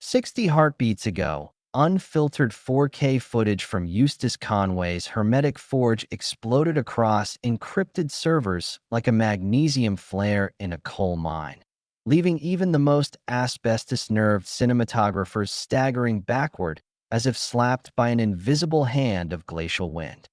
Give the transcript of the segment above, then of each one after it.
60 heartbeats ago, unfiltered 4K footage from Eustace Conway's hermetic forge exploded across encrypted servers like a magnesium flare in a coal mine, leaving even the most asbestos-nerved cinematographers staggering backward as if slapped by an invisible hand of glacial wind.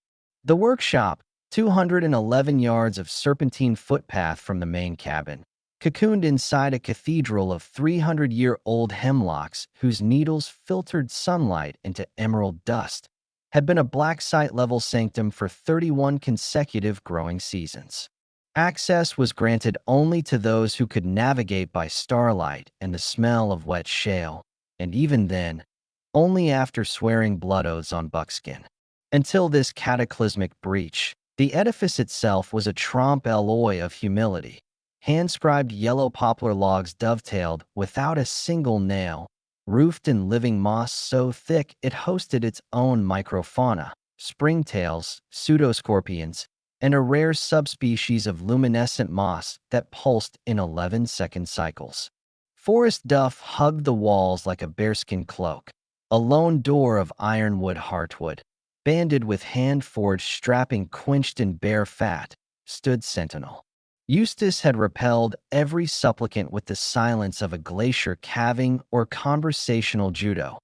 The workshop, 211 yards of serpentine footpath from the main cabin, cocooned inside a cathedral of 300-year-old hemlocks whose needles filtered sunlight into emerald dust, had been a black site-level sanctum for 31 consecutive growing seasons. Access was granted only to those who could navigate by starlight and the smell of wet shale, and even then, only after swearing blood oaths on buckskin. Until this cataclysmic breach, the edifice itself was a trompe l'oeil of humility. Hand-scribed yellow poplar logs dovetailed without a single nail, roofed in living moss so thick it hosted its own microfauna, springtails, pseudoscorpions, and a rare subspecies of luminescent moss that pulsed in 11-second cycles. Forest duff hugged the walls like a bearskin cloak. A lone door of ironwood heartwood, banded with hand-forged strapping quenched in bare fat, stood sentinel. Eustace had repelled every supplicant with the silence of a glacier calving or conversational judo,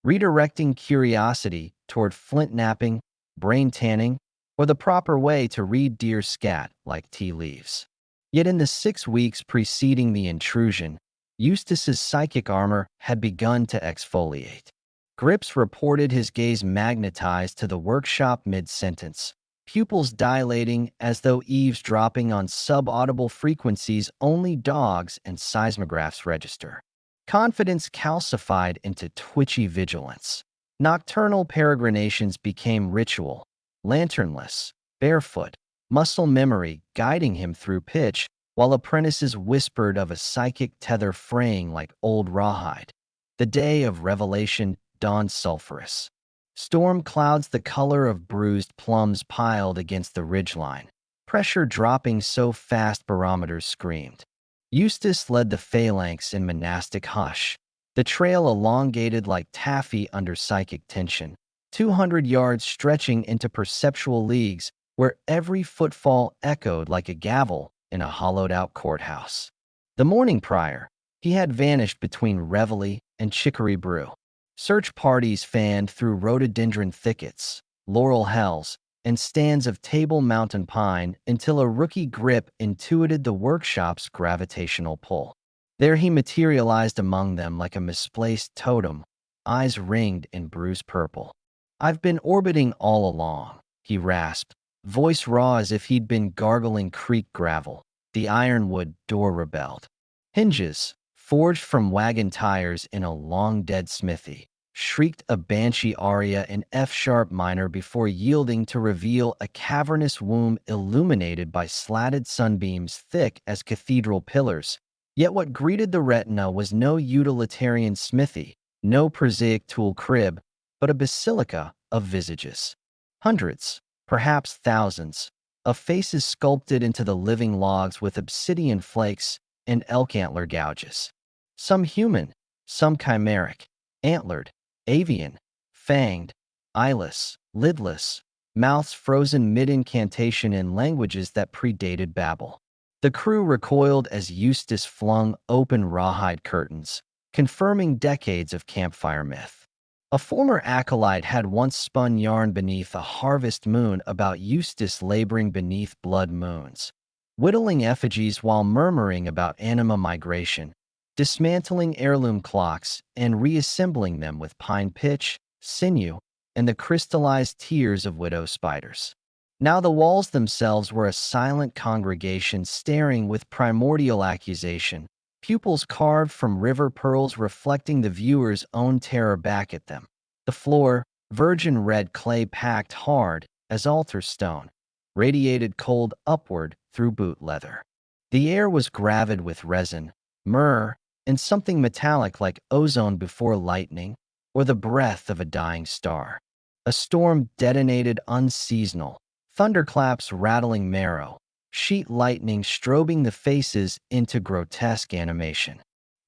redirecting curiosity toward flint napping, brain tanning, or the proper way to read deer scat like tea leaves. Yet in the 6 weeks preceding the intrusion, Eustace's psychic armor had begun to exfoliate. Grips reported his gaze magnetized to the workshop mid-sentence, pupils dilating as though eavesdropping on subaudible frequencies only dogs and seismographs register. Confidence calcified into twitchy vigilance. Nocturnal peregrinations became ritual, lanternless, barefoot, muscle memory guiding him through pitch, while apprentices whispered of a psychic tether fraying like old rawhide. The day of revelation dawned sulphurous. Storm clouds the color of bruised plums piled against the ridgeline, pressure dropping so fast barometers screamed. Eustace led the phalanx in monastic hush, the trail elongated like taffy under psychic tension, 200 yards stretching into perceptual leagues where every footfall echoed like a gavel in a hollowed-out courthouse. The morning prior, he had vanished between reveille and chicory brew. Search parties fanned through rhododendron thickets, laurel hells, and stands of Table Mountain pine until a rookie grip intuited the workshop's gravitational pull. There he materialized among them like a misplaced totem, eyes ringed in bruised purple. "I've been orbiting all along," he rasped, voice raw as if he'd been gargling creek gravel. The ironwood door rebelled. Hinges, forged from wagon tires in a long-dead smithy, shrieked a banshee aria in F-sharp minor before yielding to reveal a cavernous womb illuminated by slatted sunbeams thick as cathedral pillars. Yet what greeted the retina was no utilitarian smithy, no prosaic tool crib, but a basilica of visages. Hundreds, perhaps thousands, of faces sculpted into the living logs with obsidian flakes and elk antler gouges. Some human, some chimeric, antlered, avian, fanged, eyeless, lidless, mouths frozen mid-incantation in languages that predated Babel. The crew recoiled as Eustace flung open rawhide curtains, confirming decades of campfire myth. A former acolyte had once spun yarn beneath a harvest moon about Eustace laboring beneath blood moons, whittling effigies while murmuring about anima migration, dismantling heirloom clocks and reassembling them with pine pitch, sinew, and the crystallized tears of widow spiders. Now the walls themselves were a silent congregation staring with primordial accusation, pupils carved from river pearls reflecting the viewer's own terror back at them. The floor, virgin red clay packed hard as altar stone, radiated cold upward through boot leather. The air was gravid with resin, myrrh, and something metallic like ozone before lightning, or the breath of a dying star. A storm detonated unseasonal, thunderclaps rattling marrow, sheet lightning strobing the faces into grotesque animation.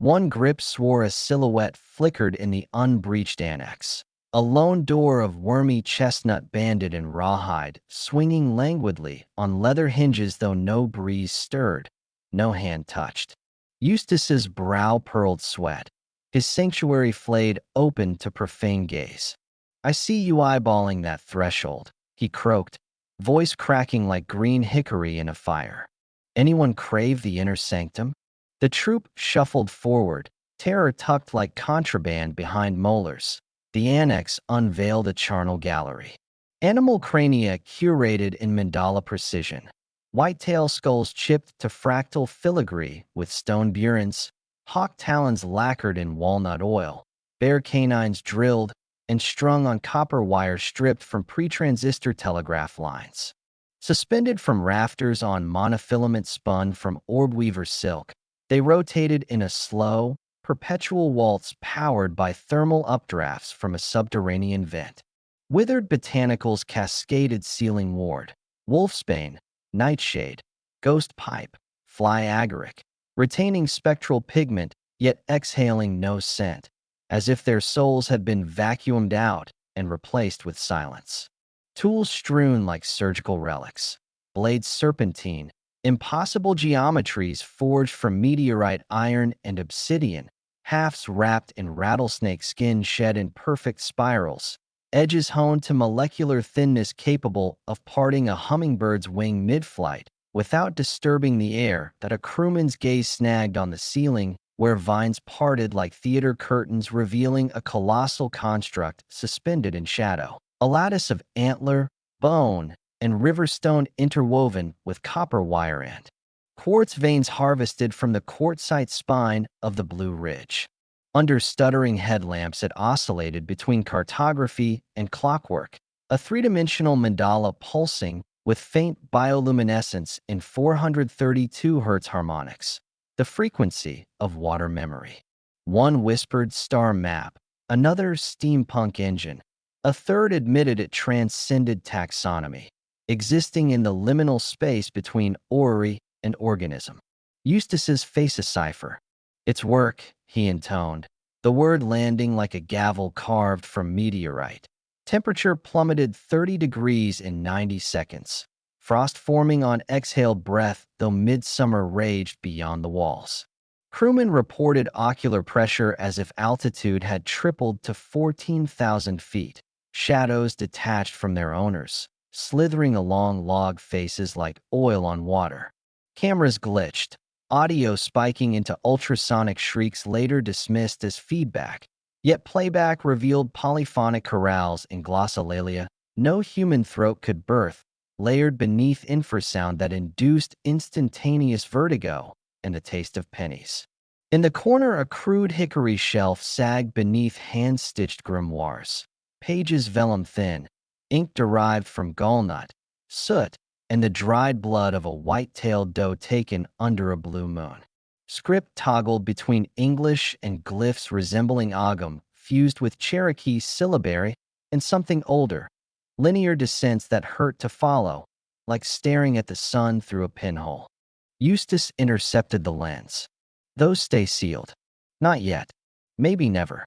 One grip swore a silhouette flickered in the unbreached annex. A lone door of wormy chestnut banded in rawhide, swinging languidly on leather hinges though no breeze stirred, no hand touched. Eustace's brow pearled sweat, his sanctuary flayed open to profane gaze. "I see you eyeballing that threshold," he croaked, voice cracking like green hickory in a fire. "Anyone crave the inner sanctum?" The troop shuffled forward, terror tucked like contraband behind molars. The annex unveiled a charnel gallery. Animal crania curated in mandala precision. Whitetail skulls chipped to fractal filigree with stone burins, hawk talons lacquered in walnut oil, bear canines drilled and strung on copper wire stripped from pre-transistor telegraph lines. Suspended from rafters on monofilament spun from orb-weaver silk, they rotated in a slow, perpetual waltz powered by thermal updrafts from a subterranean vent. Withered botanicals cascaded ceiling ward, wolfsbane, nightshade, ghost pipe, fly agaric, retaining spectral pigment yet exhaling no scent, as if their souls had been vacuumed out and replaced with silence. Tools strewn like surgical relics, blades serpentine, impossible geometries forged from meteorite iron and obsidian, halves wrapped in rattlesnake skin shed in perfect spirals, edges honed to molecular thinness capable of parting a hummingbird's wing mid-flight without disturbing the air that a crewman's gaze snagged on the ceiling where vines parted like theater curtains revealing a colossal construct suspended in shadow. A lattice of antler, bone, and riverstone interwoven with copper wire end. Quartz veins harvested from the quartzite spine of the Blue Ridge. Under stuttering headlamps it oscillated between cartography and clockwork, a three-dimensional mandala pulsing with faint bioluminescence in 432 Hz harmonics, the frequency of water memory. One whispered star map, another steampunk engine, a third admitted it transcended taxonomy, existing in the liminal space between orrery and organism. Eustace's face a cipher. "It's work," he intoned, the word landing like a gavel carved from meteorite. Temperature plummeted 30 degrees in 90 seconds. Frost forming on exhaled breath though midsummer raged beyond the walls. Crewmen reported ocular pressure as if altitude had tripled to 14,000 feet. Shadows detached from their owners, slithering along log faces like oil on water. Cameras glitched, audio spiking into ultrasonic shrieks later dismissed as feedback. Yet playback revealed polyphonic chorales in glossolalia no human throat could birth, layered beneath infrasound that induced instantaneous vertigo and the taste of pennies. In the corner, a crude hickory shelf sagged beneath hand-stitched grimoires. Pages vellum thin, ink derived from gallnut, soot, and the dried blood of a white-tailed doe taken under a blue moon. Script toggled between English and glyphs resembling Ogham, fused with Cherokee syllabary and something older, linear descents that hurt to follow, like staring at the sun through a pinhole. Eustace intercepted the lens. "Those stay sealed." "Not yet. Maybe never."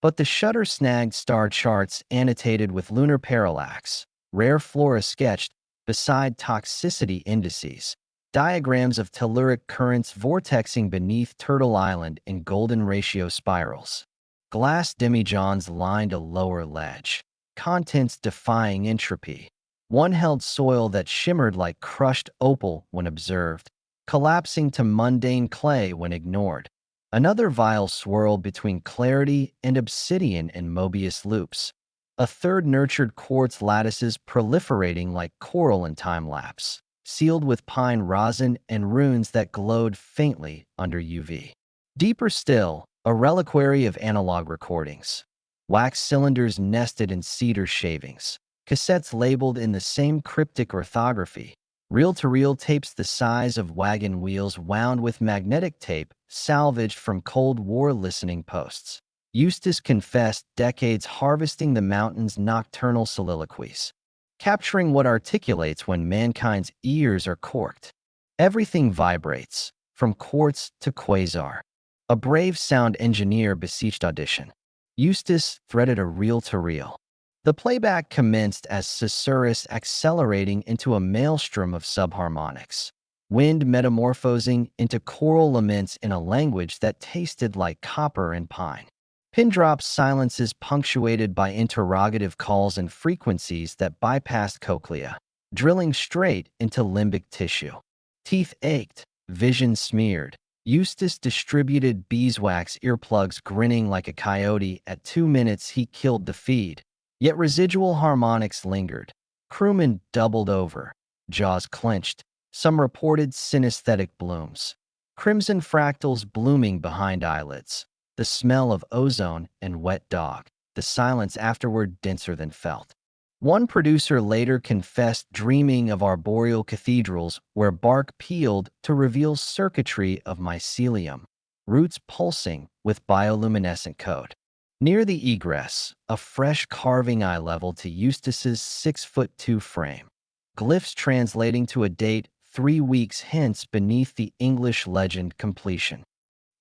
But the shutter snagged star charts annotated with lunar parallax, rare flora sketched beside toxicity indices, diagrams of telluric currents vortexing beneath Turtle Island in golden ratio spirals. Glass demijohns lined a lower ledge, contents defying entropy. One held soil that shimmered like crushed opal when observed, collapsing to mundane clay when ignored. Another vial swirled between clarity and obsidian in Mobius loops. A third nurtured quartz lattices proliferating like coral in time-lapse, sealed with pine rosin and runes that glowed faintly under UV. Deeper still, a reliquary of analog recordings. Wax cylinders nested in cedar shavings, cassettes labeled in the same cryptic orthography, reel-to-reel tapes the size of wagon wheels wound with magnetic tape salvaged from Cold War listening posts. Eustace confessed decades harvesting the mountain's nocturnal soliloquies, capturing what articulates when mankind's ears are corked. Everything vibrates, from quartz to quasar. A brave sound engineer beseeched audition. Eustace threaded a reel-to-reel. The playback commenced as Susurrus accelerating into a maelstrom of subharmonics, wind metamorphosing into choral laments in a language that tasted like copper and pine. Pin-drop silences punctuated by interrogative calls and frequencies that bypassed cochlea, drilling straight into limbic tissue. Teeth ached, vision smeared. Eustace distributed beeswax earplugs, grinning like a coyote. At 2 minutes, he killed the feed. Yet residual harmonics lingered. Crewmen doubled over, jaws clenched. Some reported synesthetic blooms. Crimson fractals blooming behind eyelids. The smell of ozone and wet dog. The silence afterward denser than felt. One producer later confessed dreaming of arboreal cathedrals where bark peeled to reveal circuitry of mycelium, roots pulsing with bioluminescent code. Near the egress, a fresh carving eye level to Eustace's 6'2" frame. Glyphs translating to a date 3 weeks hence beneath the English legend completion.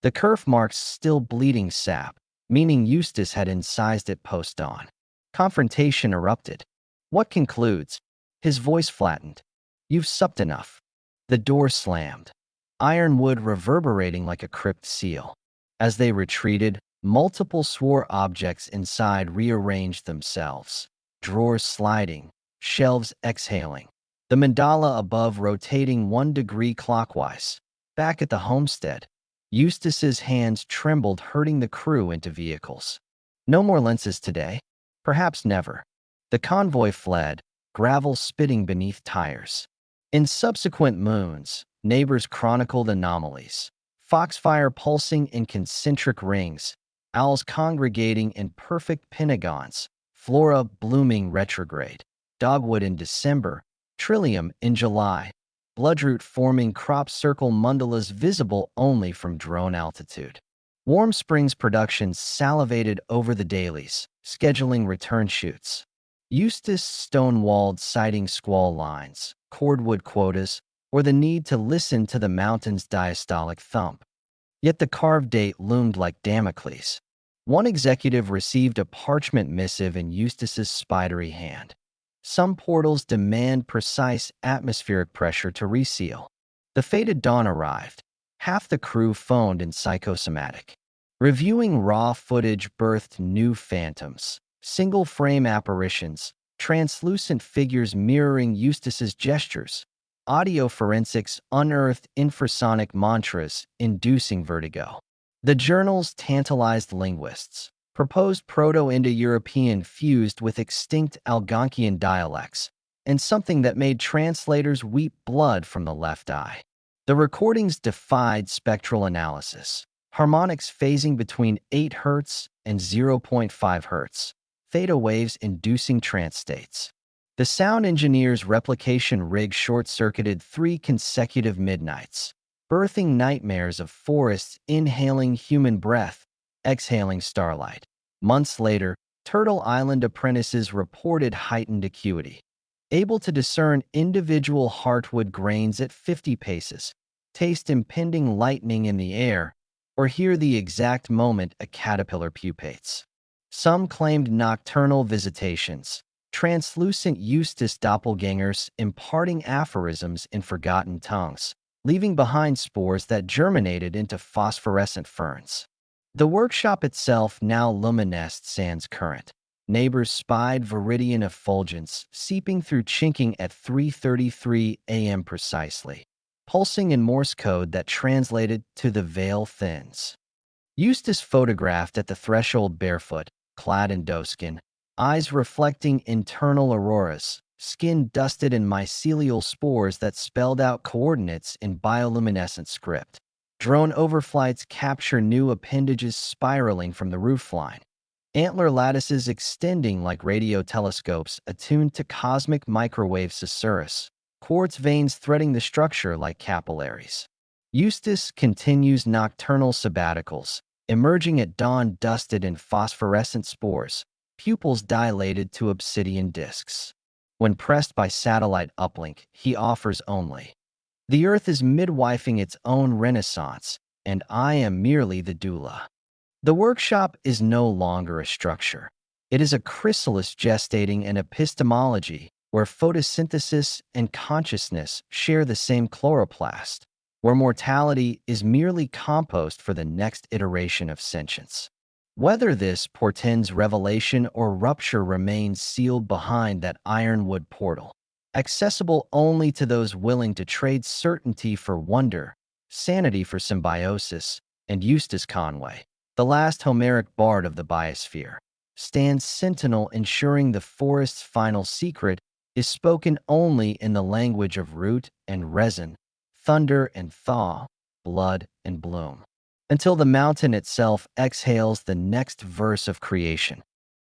The kerf marks still bleeding sap, meaning Eustace had incised it post-dawn. Confrontation erupted. What concludes? His voice flattened. You've supped enough. The door slammed. Ironwood reverberating like a crypt seal. As they retreated, multiple swore objects inside rearranged themselves. Drawers sliding, shelves exhaling. The mandala above rotating 1 degree clockwise. Back at the homestead, Eustace's hands trembled, herding the crew into vehicles. No more lenses today. Perhaps never. The convoy fled, gravel spitting beneath tires. In subsequent moons, neighbors chronicled anomalies. Foxfire pulsing in concentric rings, owls congregating in perfect pentagons, flora blooming retrograde, dogwood in December, trillium in July, bloodroot forming crop circle mandalas visible only from drone altitude. Warm Springs Productions salivated over the dailies, scheduling return shoots. Eustace stonewalled citing squall lines, cordwood quotas, or the need to listen to the mountain's diastolic thump. Yet the carved date loomed like Damocles. One executive received a parchment missive in Eustace's spidery hand. Some portals demand precise atmospheric pressure to reseal. The fated dawn arrived. Half the crew phoned in psychosomatic. Reviewing raw footage birthed new phantoms, single-frame apparitions, translucent figures mirroring Eustace's gestures. Audio forensics unearthed infrasonic mantras inducing vertigo. The journals tantalized linguists. Proposed Proto-Indo-European fused with extinct Algonquian dialects, and something that made translators weep blood from the left eye. The recordings defied spectral analysis. Harmonics phasing between 8 Hz and 0.5 Hz. Theta waves inducing trance states. The sound engineer's replication rig short-circuited 3 consecutive midnights, birthing nightmares of forests inhaling human breath, exhaling starlight. Months later, Turtle Island apprentices reported heightened acuity, able to discern individual heartwood grains at 50 paces, taste impending lightning in the air, or hear the exact moment a caterpillar pupates. Some claimed nocturnal visitations, translucent Eustace doppelgangers imparting aphorisms in forgotten tongues, leaving behind spores that germinated into phosphorescent ferns. The workshop itself now luminesced sans current. Neighbors spied viridian effulgence seeping through chinking at 3:33 a.m. precisely, pulsing in Morse code that translated to the veil thins. Eustace photographed at the threshold barefoot, clad in doeskin, eyes reflecting internal auroras, skin dusted in mycelial spores that spelled out coordinates in bioluminescent script. Drone overflights capture new appendages spiraling from the roofline. Antler lattices extending like radio telescopes attuned to cosmic microwave susurrus. Quartz veins threading the structure like capillaries. Eustace continues nocturnal sabbaticals, emerging at dawn dusted in phosphorescent spores, pupils dilated to obsidian discs. When pressed by satellite uplink, he offers only. The Earth is midwifing its own renaissance, and I am merely the doula. The workshop is no longer a structure. It is a chrysalis gestating an epistemology where photosynthesis and consciousness share the same chloroplast, where mortality is merely compost for the next iteration of sentience. Whether this portends revelation or rupture remains sealed behind that ironwood portal, accessible only to those willing to trade certainty for wonder, sanity for symbiosis, and Eustace Conway, the last Homeric bard of the biosphere, stands sentinel ensuring the forest's final secret is spoken only in the language of root and resin, thunder and thaw, blood and bloom, until the mountain itself exhales the next verse of creation.